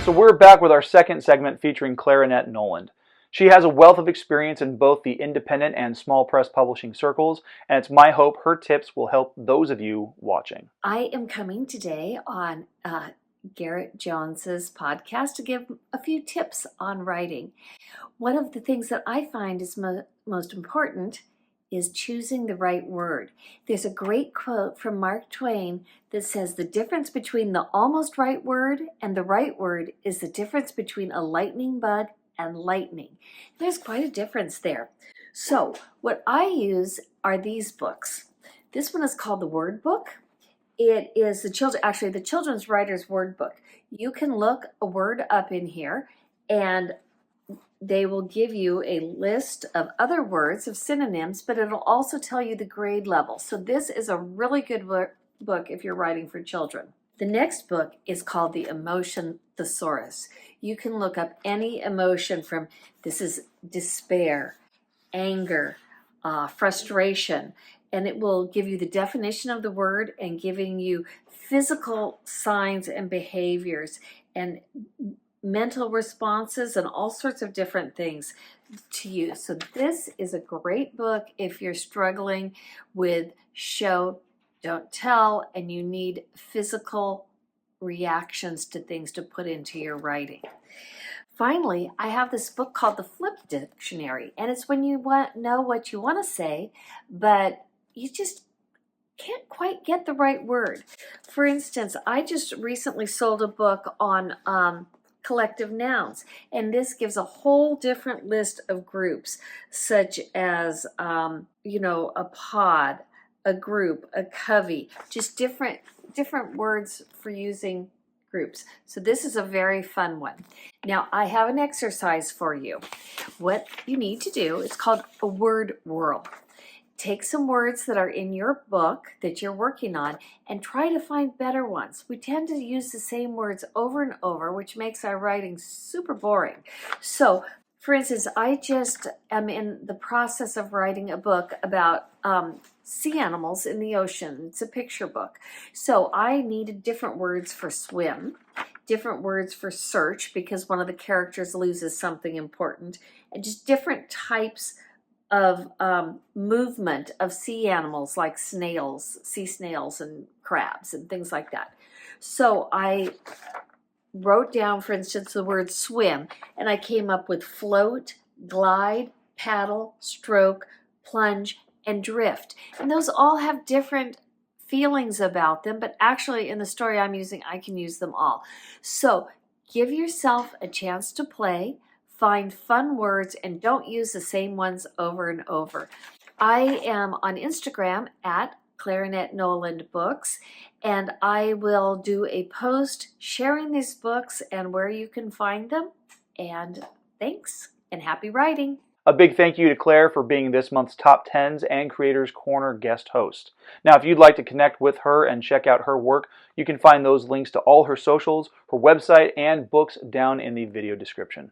So we're back with our second segment featuring Claire Annette Noland. She has a wealth of experience in both the independent and small press publishing circles, and it's my hope her tips will help those of you watching. I am coming today on Garrett Jones's podcast to give a few tips on writing. One of the things that I find is most important is choosing the right word. There's a great quote from Mark Twain that says the difference between the almost right word and the right word is the difference between a lightning bug and lightning. There's quite a difference there. So what I use are these books. This one is called the Word Book. It is the Children's Writer's Word Book. You can look a word up in here and they will give you a list of other words, of synonyms, but it'll also tell you the grade level. So this is a really good book if you're writing for children. The next book is called The Emotion Thesaurus. You can look up any emotion from, this is despair, anger, frustration, and it will give you the definition of the word and giving you physical signs and behaviors and mental responses and all sorts of different things to use. So this is a great book if you're struggling with show, don't tell, and you need physical reactions to things to put into your writing. Finally, I have this book called The Flip Dictionary, and it's when you know what you want to say, but you just can't quite get the right word. For instance, I just recently sold a book on collective nouns, and this gives a whole different list of groups, such as a pod, a group, a covey, just different words for using groups. So this is a very fun one. Now I have an exercise for you. What you need to do is called a word whirl. Take some words that are in your book that you're working on and try to find better ones. We tend to use the same words over and over, which makes our writing super boring. So, for instance, I just am in the process of writing a book about sea animals in the ocean. It's a picture book. So I needed different words for swim, different words for search because one of the characters loses something important, and just different types of movement of sea animals like snails, sea snails and crabs and things like that. So I wrote down, for instance, the word swim, and I came up with float, glide, paddle, stroke, plunge, and drift. And those all have different feelings about them, but actually in the story I'm using, I can use them all. So give yourself a chance to play. Find fun words and don't use the same ones over and over. I am on Instagram at Claire Annette Noland Books, and I will do a post sharing these books and where you can find them. And thanks and happy writing. A big thank you to Claire for being this month's Top 10s and Creators Corner guest host. Now, if you'd like to connect with her and check out her work, you can find those links to all her socials, her website, and books down in the video description.